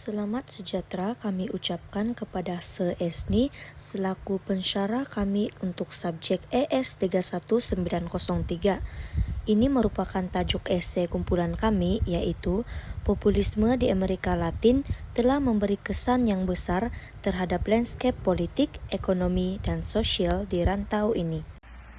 Selamat sejahtera kami ucapkan kepada Se Esni selaku pensyarah kami untuk subjek ES 31903. Ini merupakan tajuk esei kumpulan kami, yaitu Populisme di Amerika Latin telah memberi kesan yang besar terhadap landscape politik, ekonomi, dan sosial di rantau ini.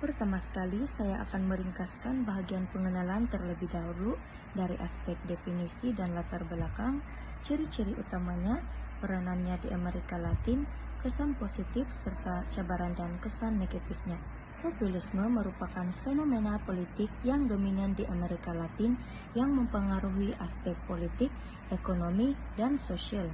Pertama sekali, saya akan meringkaskan bahagian pengenalan terlebih dahulu dari aspek definisi dan latar belakang, ciri-ciri utamanya, peranannya di Amerika Latin, kesan positif serta cabaran dan kesan negatifnya. Populisme merupakan fenomena politik yang dominan di Amerika Latin yang mempengaruhi aspek politik, ekonomi, dan sosial.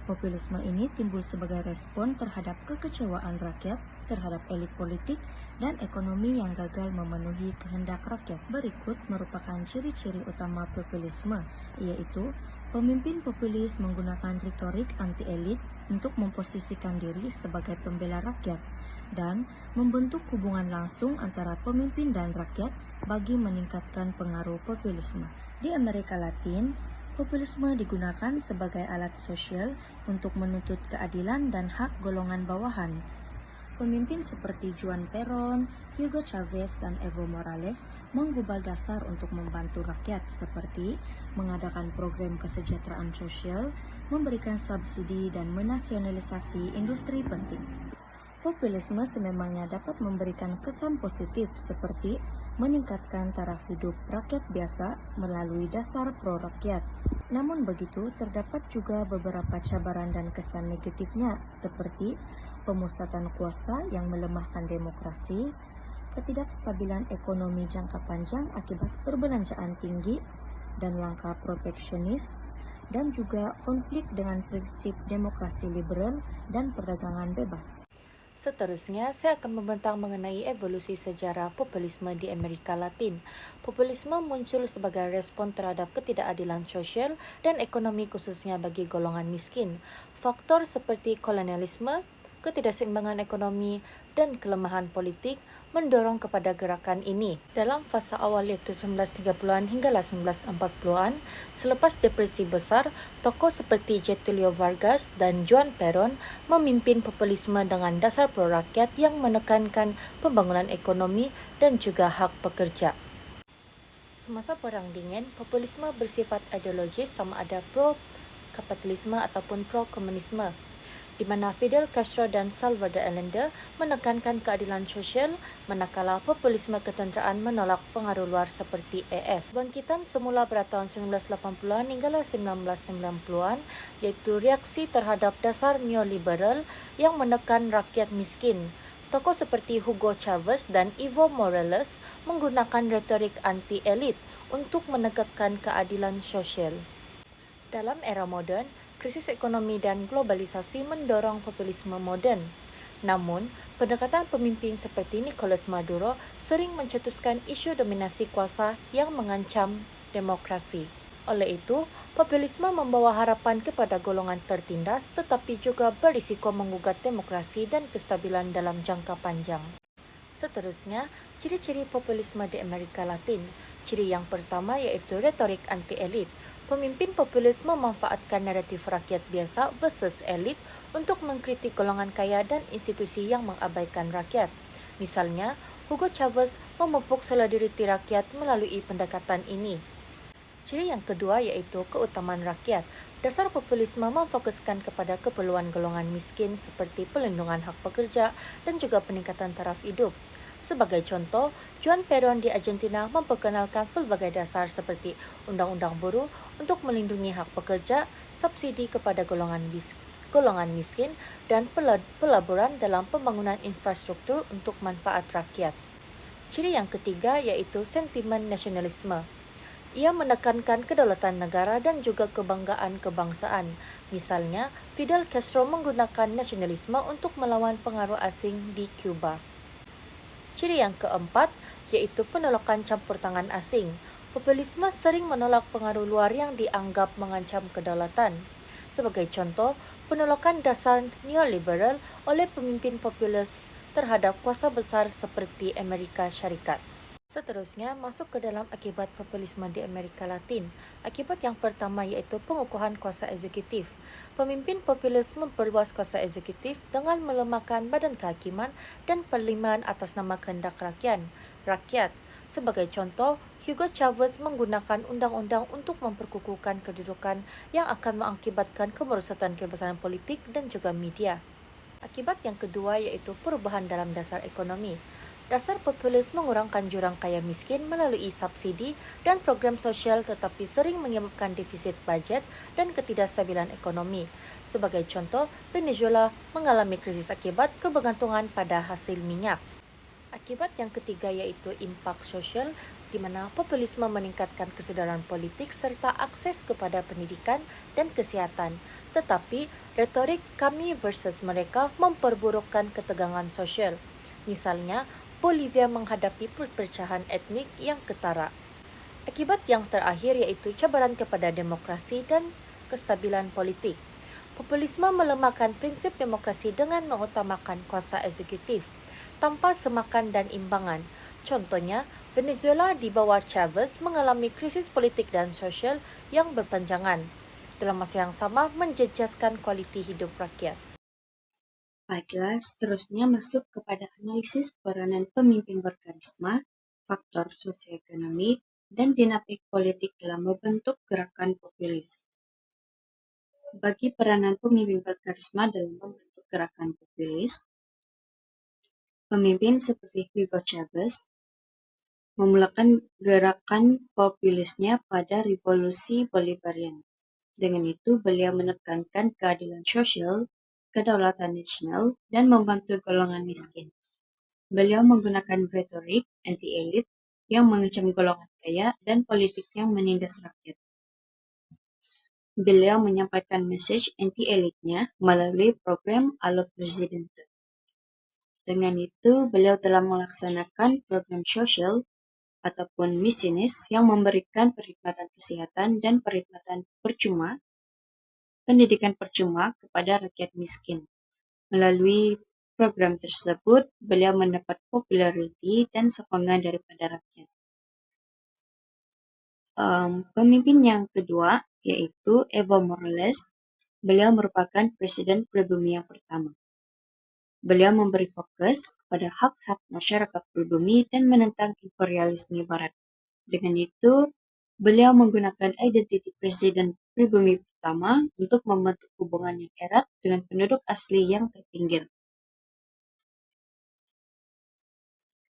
Populisme ini timbul sebagai respon terhadap kekecewaan rakyat terhadap elit politik dan ekonomi yang gagal memenuhi kehendak rakyat. Berikut merupakan ciri-ciri utama populisme, yaitu pemimpin populis menggunakan retorik anti-elit untuk memposisikan diri sebagai pembela rakyat dan membentuk hubungan langsung antara pemimpin dan rakyat bagi meningkatkan pengaruh populisme. Di Amerika Latin, populisme digunakan sebagai alat sosial untuk menuntut keadilan dan hak golongan bawahan. Pemimpin seperti Juan Perón, Hugo Chavez, dan Evo Morales menggubal dasar untuk membantu rakyat seperti mengadakan program kesejahteraan sosial, memberikan subsidi, dan menasionalisasi industri penting. Populisme sememangnya dapat memberikan kesan positif seperti meningkatkan taraf hidup rakyat biasa melalui dasar pro-rakyat. Namun begitu, terdapat juga beberapa cabaran dan kesan negatifnya seperti pemusatan kuasa yang melemahkan demokrasi, ketidakstabilan ekonomi jangka panjang akibat perbelanjaan tinggi dan langkah proteksionis, dan juga konflik dengan prinsip demokrasi liberal dan perdagangan bebas. Seterusnya, saya akan membentang mengenai evolusi sejarah populisme di Amerika Latin. Populisme muncul sebagai respon terhadap ketidakadilan sosial dan ekonomi khususnya bagi golongan miskin. Faktor seperti kolonialisme, ketidakseimbangan ekonomi, dan kelemahan politik mendorong kepada gerakan ini. Dalam fasa awal yaitu 1930-an hinggalah 1940-an, selepas depresi besar, tokoh seperti Getulio Vargas dan Juan Perón memimpin populisme dengan dasar pro-rakyat yang menekankan pembangunan ekonomi dan juga hak pekerja. Semasa Perang Dingin, populisme bersifat ideologis sama ada pro-kapitalisme ataupun pro-komunisme, di mana Fidel Castro dan Salvador Allende menekankan keadilan sosial, manakala populisme ketenteraan menolak pengaruh luar seperti AS. Bangkitan semula pada tahun 1980-an hinggalah 1990-an, yaitu reaksi terhadap dasar neoliberal yang menekan rakyat miskin. Tokoh seperti Hugo Chavez dan Evo Morales menggunakan retorik anti-elit untuk menegakkan keadilan sosial. Dalam era modern, krisis ekonomi dan globalisasi mendorong populisme moden. Namun, pendekatan pemimpin seperti Nicolas Maduro sering mencetuskan isu dominasi kuasa yang mengancam demokrasi. Oleh itu, populisme membawa harapan kepada golongan tertindas tetapi juga berisiko menggugat demokrasi dan kestabilan dalam jangka panjang. Seterusnya, ciri-ciri populisme di Amerika Latin. Ciri yang pertama yaitu retorik anti-elit. Pemimpin populis memanfaatkan naratif rakyat biasa versus elit untuk mengkritik golongan kaya dan institusi yang mengabaikan rakyat. Misalnya, Hugo Chavez memupuk solidariti rakyat melalui pendekatan ini. Ciri yang kedua yaitu keutamaan rakyat. Dasar populisme memfokuskan kepada keperluan golongan miskin seperti pelindungan hak pekerja dan juga peningkatan taraf hidup. Sebagai contoh, Juan Perón di Argentina memperkenalkan pelbagai dasar seperti undang-undang buruh untuk melindungi hak pekerja, subsidi kepada golongan miskin, dan pelaburan dalam pembangunan infrastruktur untuk manfaat rakyat. Ciri yang ketiga yaitu sentimen nasionalisme. Ia menekankan kedaulatan negara dan juga kebanggaan kebangsaan. Misalnya, Fidel Castro menggunakan nasionalisme untuk melawan pengaruh asing di Cuba. Ciri yang keempat yaitu penolakan campur tangan asing. Populisme sering menolak pengaruh luar yang dianggap mengancam kedaulatan. Sebagai contoh, penolakan dasar neoliberal oleh pemimpin populis terhadap kuasa besar seperti Amerika Syarikat. Seterusnya, masuk ke dalam akibat populisme di Amerika Latin. Akibat yang pertama yaitu pengukuhan kuasa eksekutif. Pemimpin populis memperluas kuasa eksekutif dengan melemahkan badan kehakiman dan parlimen atas nama kehendak rakyat. Sebagai contoh, Hugo Chavez menggunakan undang-undang untuk memperkukuhkan kedudukan yang akan mengakibatkan kemerosotan kebebasan politik dan juga media. Akibat yang kedua yaitu perubahan dalam dasar ekonomi. Dasar populis mengurangkan jurang kaya miskin melalui subsidi dan program sosial tetapi sering menyebabkan defisit budget dan ketidakstabilan ekonomi. Sebagai contoh, Venezuela mengalami krisis akibat kebergantungan pada hasil minyak. Akibat yang ketiga yaitu impak sosial, di mana populisme meningkatkan kesedaran politik serta akses kepada pendidikan dan kesehatan. Tetapi, retorik kami versus mereka memperburukkan ketegangan sosial. Misalnya, Bolivia menghadapi perpecahan etnik yang ketara. Akibat yang terakhir yaitu cabaran kepada demokrasi dan kestabilan politik. Populisme melemahkan prinsip demokrasi dengan mengutamakan kuasa eksekutif tanpa semakan dan imbangan. Contohnya, Venezuela di bawah Chavez mengalami krisis politik dan sosial yang berpanjangan. Dalam masa yang sama menjejaskan kualiti hidup rakyat. Baiklah, seterusnya masuk kepada analisis peranan pemimpin berkarisma, faktor sosioekonomi, dan dinamik politik dalam membentuk gerakan populis. Bagi peranan pemimpin berkarisma dalam membentuk gerakan populis, pemimpin seperti Hugo Chavez memulakan gerakan populisnya pada Revolusi Bolivarian. Dengan itu, beliau menekankan keadilan sosial, kedaulatan nasional, dan membantu golongan miskin. Beliau menggunakan retorik anti-elit yang mengecam golongan kaya dan politik yang menindas rakyat. Beliau menyampaikan message anti-elitnya melalui program Alo Presidente. Dengan itu, beliau telah melaksanakan program sosial ataupun misinis yang memberikan perkhidmatan kesehatan dan pendidikan percuma kepada rakyat miskin. Melalui program tersebut, beliau mendapat populariti dan sokongan daripada rakyat. Pemimpin yang kedua yaitu Evo Morales. Beliau merupakan presiden pribumi yang pertama. Beliau memberi fokus kepada hak-hak masyarakat pribumi dan menentang imperialisme Barat. Dengan itu, beliau menggunakan identiti presiden pribumi pertama untuk membentuk hubungan yang erat dengan penduduk asli yang terpinggir.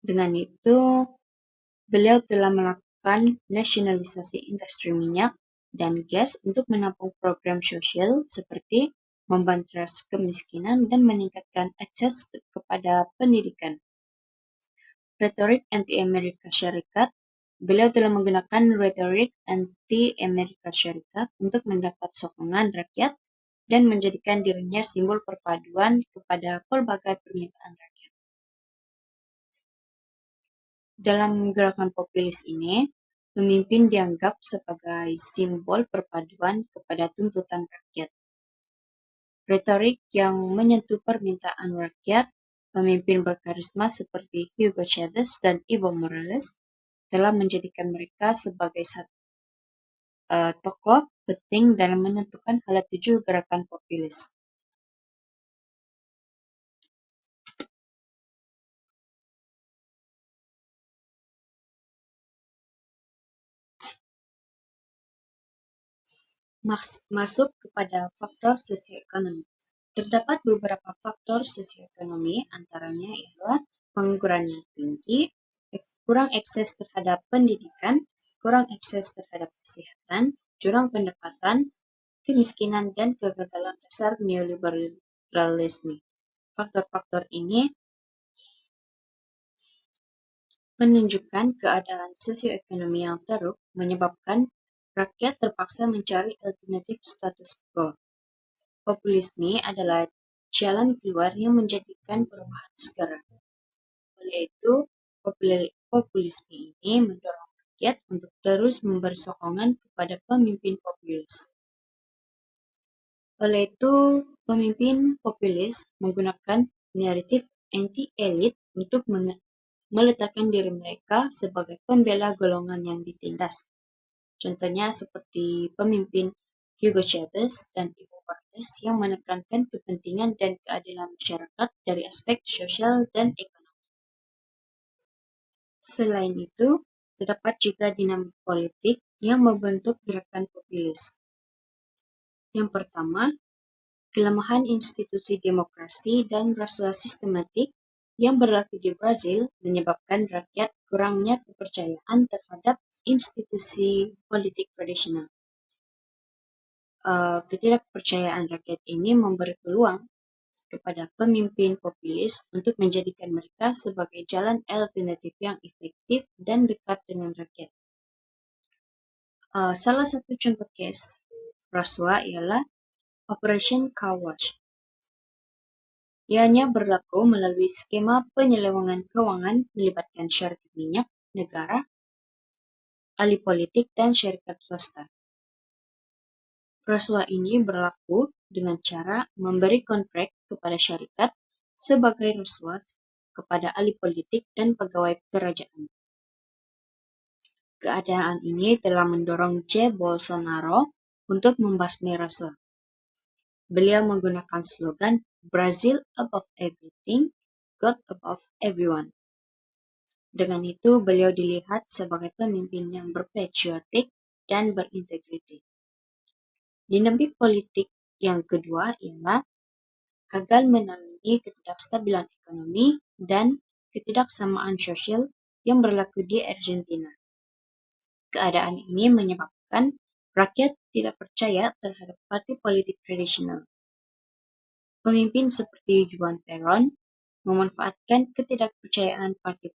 Dengan itu, beliau telah melakukan nasionalisasi industri minyak dan gas untuk menampung program sosial seperti membantras kemiskinan dan meningkatkan akses kepada pendidikan. Retorik anti-Amerika Syarikat. Beliau telah menggunakan retorik anti-Amerika Syarikat untuk mendapat sokongan rakyat dan menjadikan dirinya simbol perpaduan kepada pelbagai permintaan rakyat. Dalam gerakan populis ini, pemimpin dianggap sebagai simbol perpaduan kepada tuntutan rakyat. Retorik yang menyentuh permintaan rakyat, pemimpin berkarisma seperti Hugo Chavez dan Evo Morales telah menjadikan mereka sebagai tokoh penting dalam menentukan hala tuju gerakan populis. Masuk kepada faktor sosioekonomi. Terdapat beberapa faktor sosioekonomi, antaranya ialah pengangguran yang tinggi, kurang akses terhadap pendidikan, kurang akses terhadap kesehatan, jurang pendapatan, kemiskinan, dan kegagalan dasar neoliberalisme. Faktor-faktor ini menunjukkan keadaan sosioekonomi yang teruk menyebabkan rakyat terpaksa mencari alternatif status quo. Populisme adalah jalan keluar yang menjadikan perubahan segera. Oleh itu, populisme ini mendorong rakyat untuk terus memberi sokongan kepada pemimpin populis. Oleh itu, pemimpin populis menggunakan naratif anti-elit untuk meletakkan diri mereka sebagai pembela golongan yang ditindas. Contohnya seperti pemimpin Hugo Chavez dan Evo Morales yang menekankan kepentingan dan keadilan masyarakat dari aspek sosial dan ekonomi. Selain itu, terdapat juga dinamika politik yang membentuk gerakan populis. Yang pertama, kelemahan institusi demokrasi dan rasuah sistematik yang berlaku di Brazil menyebabkan rakyat kurangnya kepercayaan terhadap institusi politik tradisional. Ketidakpercayaan rakyat ini memberi peluang kepada pemimpin populis untuk menjadikan mereka sebagai jalan alternatif yang efektif dan dekat dengan rakyat. Salah satu contoh kes rasuah ialah Operation Car Wash. Ianya berlaku melalui skema penyelewengan keuangan melibatkan syarikat minyak, negara, ahli politik, dan syarikat swasta. Rasuah ini berlaku dengan cara memberi kontrak kepada syarikat sebagai rasuah kepada ahli politik dan pegawai kerajaan. Keadaan ini telah mendorong Jair Bolsonaro untuk membasmi rasuah. Beliau menggunakan slogan Brazil above everything, God above everyone. Dengan itu, beliau dilihat sebagai pemimpin yang berpatriotik dan berintegriti. Dinamik politik yang kedua ialah gagal menangani ketidakstabilan ekonomi dan ketidaksamaan sosial yang berlaku di Argentina. Keadaan ini menyebabkan rakyat tidak percaya terhadap parti politik tradisional. Pemimpin seperti Juan Perón memanfaatkan ketidakpercayaan rakyat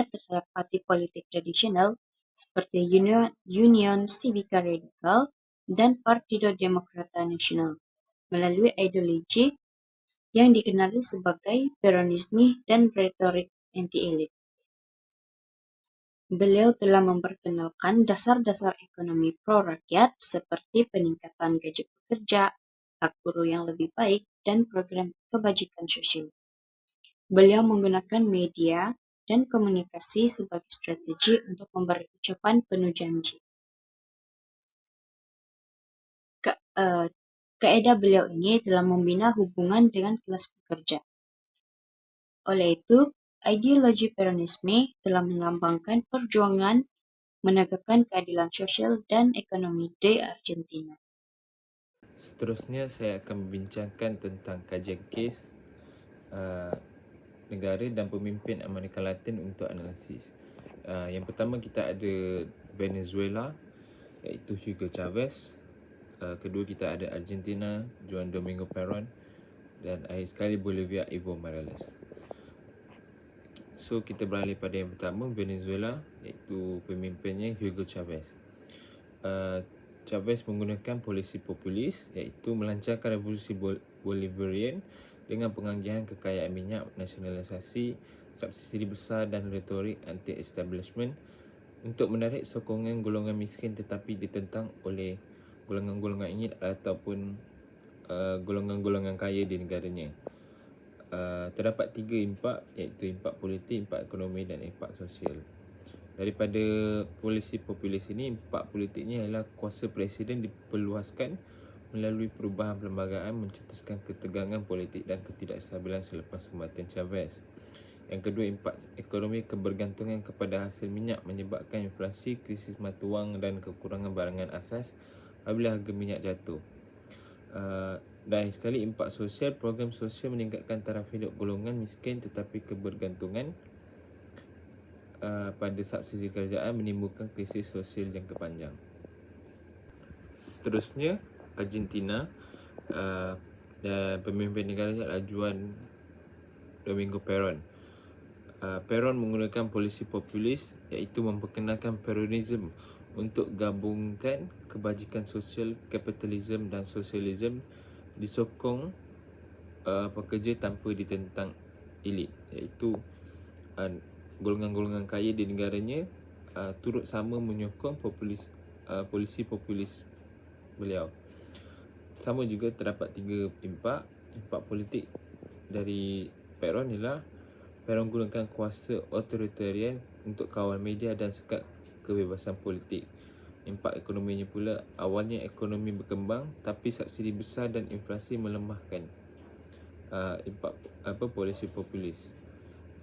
terhadap parti politik tradisional seperti Union Cívica Radical dan Partido Demócrata Nacional melalui ideologi yang dikenali sebagai Peronisme dan retorik anti-elit. Beliau telah memperkenalkan dasar-dasar ekonomi pro-rakyat seperti peningkatan gaji pekerja, hak buruh yang lebih baik, dan program kebajikan sosial. Beliau menggunakan media dan komunikasi sebagai strategi untuk memberi ucapan penuh janji. Kaedah beliau ini telah membina hubungan dengan kelas pekerja. Oleh itu, ideologi Peronisme telah melambangkan perjuangan menegakkan keadilan sosial dan ekonomi di Argentina. Seterusnya saya akan membincangkan tentang kajian kes negara dan pemimpin Amerika Latin untuk analisis. Yang pertama kita ada Venezuela iaitu Hugo Chavez. Kedua kita ada Argentina, Juan Domingo Perón, dan akhir sekali Bolivia, Evo Morales. So kita beralih pada yang pertama, Venezuela, iaitu pemimpinnya Hugo Chavez. Chavez menggunakan polisi populis iaitu melancarkan revolusi Bolivarian dengan penganggihan kekayaan minyak, nasionalisasi, subsidi besar dan retorik anti-establishment untuk menarik sokongan golongan miskin tetapi ditentang oleh golongan-golongan ini ataupun golongan-golongan kaya di negaranya. Terdapat 3 impak iaitu impak politik, impak ekonomi dan impak sosial. Daripada polisi populis ini, impak politiknya ialah kuasa presiden diperluaskan melalui perubahan perlembagaan mencetuskan ketegangan politik dan ketidakstabilan selepas kematian Chavez. Yang kedua, impak ekonomi kebergantungan kepada hasil minyak menyebabkan inflasi, krisis mata wang dan kekurangan barangan asas apabila harga minyak jatuh. Dan sekali impak sosial, program sosial meningkatkan taraf hidup golongan miskin tetapi kebergantungan pada subsidi kerajaan menimbulkan krisis sosial jangka panjang. Seterusnya, Argentina dan pemimpin negaranya adalah Juan Domingo Perón. Perón menggunakan polisi populis iaitu memperkenalkan Peronisme untuk gabungkan kebajikan sosial, kapitalisme dan sosialisme disokong pekerja tanpa ditentang elit, iaitu golongan-golongan kaya di negaranya turut sama menyokong polisi populis beliau. Sama juga terdapat 3 impak politik dari Perón ialah Peron gunakan kuasa otoritarian untuk kawal media dan sekat kebebasan politik. Impak ekonominya pula, awalnya ekonomi berkembang tapi subsidi besar dan inflasi melemahkan impak polisi populis.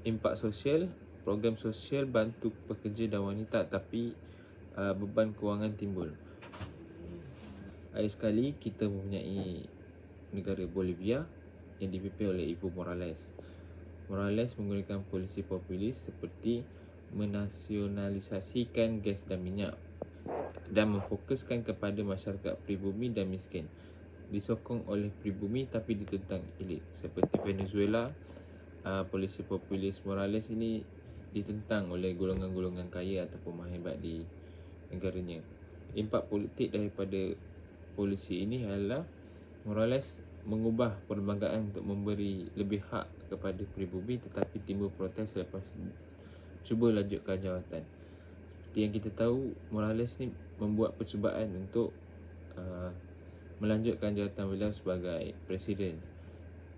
Impak sosial, program sosial bantu pekerja dan wanita tapi beban kewangan timbul. Akhir sekali kita mempunyai negara Bolivia yang dipimpin oleh Evo Morales. Morales menggunakan polisi populis seperti menasionalisasikan gas dan minyak dan memfokuskan kepada masyarakat pribumi dan miskin. Disokong oleh pribumi tapi ditentang elit. Seperti Venezuela, polisi populis Morales ini ditentang oleh golongan-golongan kaya ataupun mahebat di negaranya. Impak politik daripada polisi ini adalah Morales mengubah perlembagaan untuk memberi lebih hak kepada pribumi, tetapi timbul protes selepas cuba lanjutkan jawatan. Seperti yang kita tahu, Morales ni membuat percubaan untuk melanjutkan jawatan beliau sebagai presiden.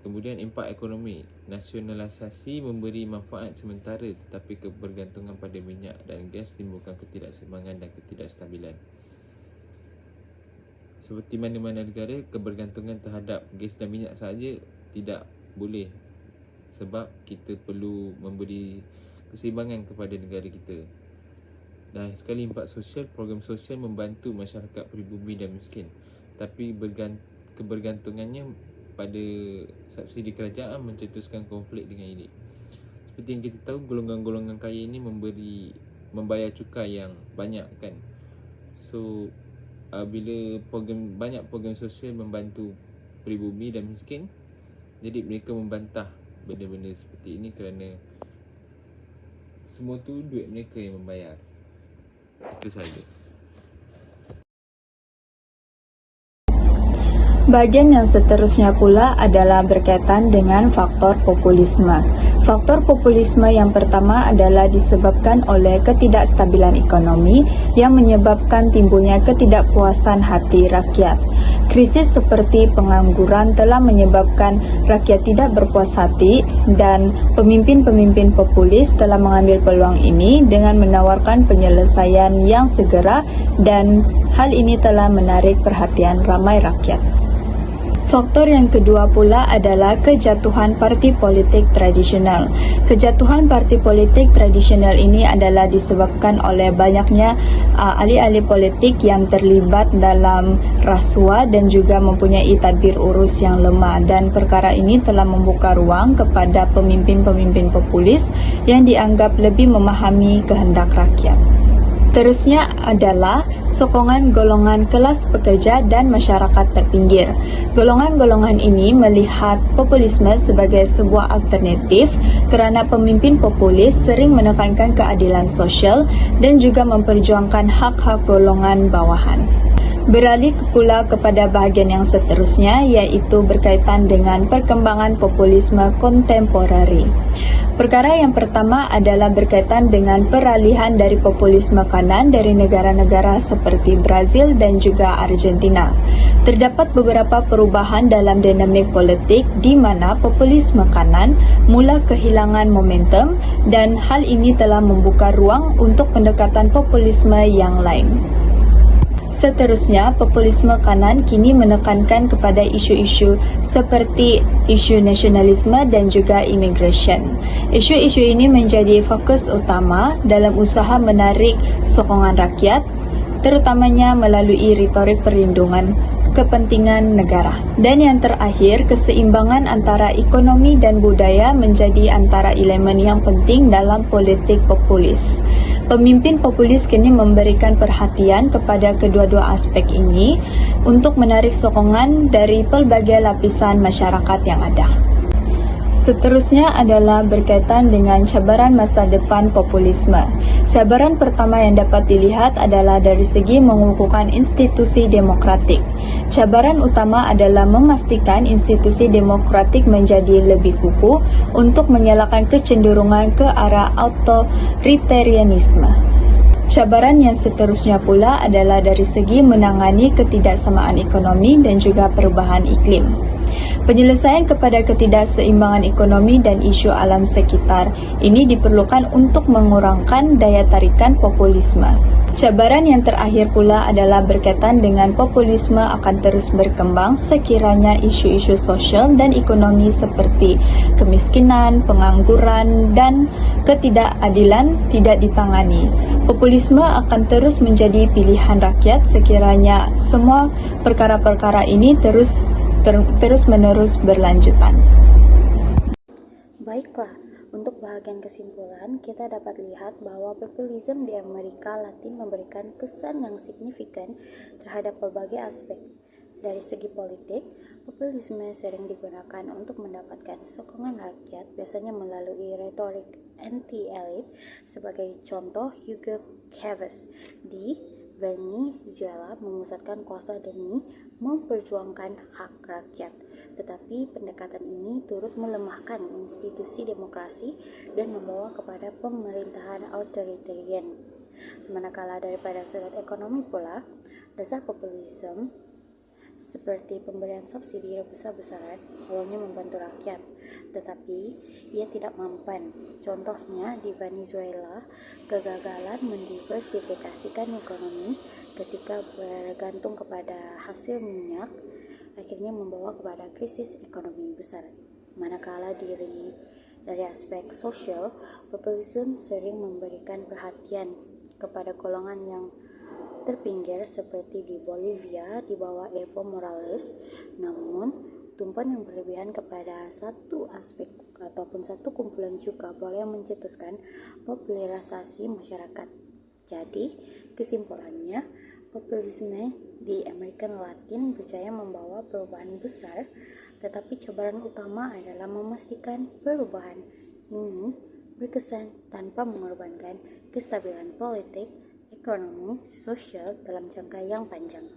Kemudian impak ekonomi, nasionalisasi memberi manfaat sementara, tetapi kebergantungan pada minyak dan gas timbulkan ketidakseimbangan dan ketidakstabilan. Seperti mana-mana negara, kebergantungan terhadap gas dan minyak sahaja tidak boleh, sebab kita perlu memberi keseimbangan kepada negara kita. Dan sekali impak sosial, program sosial membantu masyarakat pribumi dan miskin, tapi kebergantungannya pada subsidi kerajaan mencetuskan konflik dengan elit. Seperti yang kita tahu, golongan-golongan kaya ini membayar cukai yang banyak kan. So bila banyak program sosial membantu pribumi dan miskin, jadi mereka membantah benda-benda seperti ini kerana semua tu duit mereka yang membayar. Itu sahaja. Bahagian yang seterusnya pula adalah berkaitan dengan faktor populisme. Faktor populisme yang pertama adalah disebabkan oleh ketidakstabilan ekonomi yang menyebabkan timbulnya ketidakpuasan hati rakyat. Krisis seperti pengangguran telah menyebabkan rakyat tidak berpuas hati dan pemimpin-pemimpin populis telah mengambil peluang ini dengan menawarkan penyelesaian yang segera, dan hal ini telah menarik perhatian ramai rakyat. Faktor yang kedua pula adalah kejatuhan parti politik tradisional. Kejatuhan parti politik tradisional ini adalah disebabkan oleh banyaknya ahli-ahli politik yang terlibat dalam rasuah dan juga mempunyai tadbir urus yang lemah, dan perkara ini telah membuka ruang kepada pemimpin-pemimpin populis yang dianggap lebih memahami kehendak rakyat. Seterusnya adalah sokongan golongan kelas pekerja dan masyarakat terpinggir. Golongan-golongan ini melihat populisme sebagai sebuah alternatif kerana pemimpin populis sering menekankan keadilan sosial dan juga memperjuangkan hak-hak golongan bawahan. Beralih pula kepada bahagian yang seterusnya, iaitu berkaitan dengan perkembangan populisme kontemporari. Perkara yang pertama adalah berkaitan dengan peralihan dari populisme kanan dari negara-negara seperti Brazil dan juga Argentina. Terdapat beberapa perubahan dalam dinamik politik di mana populisme kanan mula kehilangan momentum, dan hal ini telah membuka ruang untuk pendekatan populisme yang lain. Seterusnya, populisme kanan kini menekankan kepada isu-isu seperti isu nasionalisme dan juga immigration. Isu-isu ini menjadi fokus utama dalam usaha menarik sokongan rakyat, terutamanya melalui retorik perlindungan kepentingan negara. Dan yang terakhir, keseimbangan antara ekonomi dan budaya menjadi antara elemen yang penting dalam politik populis. Pemimpin populis kini memberikan perhatian kepada kedua-dua aspek ini untuk menarik sokongan dari pelbagai lapisan masyarakat yang ada. Seterusnya adalah berkaitan dengan cabaran masa depan populisme. Cabaran pertama yang dapat dilihat adalah dari segi mengukuhkan institusi demokratik. Cabaran utama adalah memastikan institusi demokratik menjadi lebih kukuh untuk mengelakkan kecenderungan ke arah otoritarianisme. Cabaran yang seterusnya pula adalah dari segi menangani ketidaksamaan ekonomi dan juga perubahan iklim. Penyelesaian kepada ketidakseimbangan ekonomi dan isu alam sekitar ini diperlukan untuk mengurangkan daya tarikan populisme. Cabaran yang terakhir pula adalah berkaitan dengan populisme akan terus berkembang sekiranya isu-isu sosial dan ekonomi seperti kemiskinan, pengangguran, dan ketidakadilan tidak ditangani. Populisme akan terus menjadi pilihan rakyat sekiranya semua perkara-perkara ini terus-menerus berlanjutan. Baiklah, untuk bahagian kesimpulan, kita dapat lihat bahwa populisme di Amerika Latin memberikan kesan yang signifikan terhadap berbagai aspek. Dari segi politik, populisme sering digunakan untuk mendapatkan sokongan rakyat, biasanya melalui retorik anti-elit. Sebagai contoh, Hugo Chavez di Venezuela memusatkan kuasa demi memperjuangkan hak rakyat. Tetapi pendekatan ini turut melemahkan institusi demokrasi dan membawa kepada pemerintahan authoritarian. Manakala daripada sudut ekonomi pula, dasar populisme seperti pemberian subsidi besar-besaran awalnya membantu rakyat, tetapi ia tidak mampan. Contohnya di Venezuela, kegagalan mendiversifikasikan ekonomi ketika bergantung kepada hasil minyak akhirnya membawa kepada krisis ekonomi besar. Manakala dari aspek sosial, populisme sering memberikan perhatian kepada golongan yang terpinggir seperti di Bolivia di bawah Evo Morales, namun tumpuan yang berlebihan kepada satu aspek ataupun satu kumpulan juga boleh mencetuskan polarisasi masyarakat. Jadi, kesimpulannya, populisme di Amerika Latin berjaya membawa perubahan besar, tetapi cabaran utama adalah memastikan perubahan ini berkesan tanpa mengorbankan kestabilan politik, ekonomi, sosial dalam jangka yang panjang.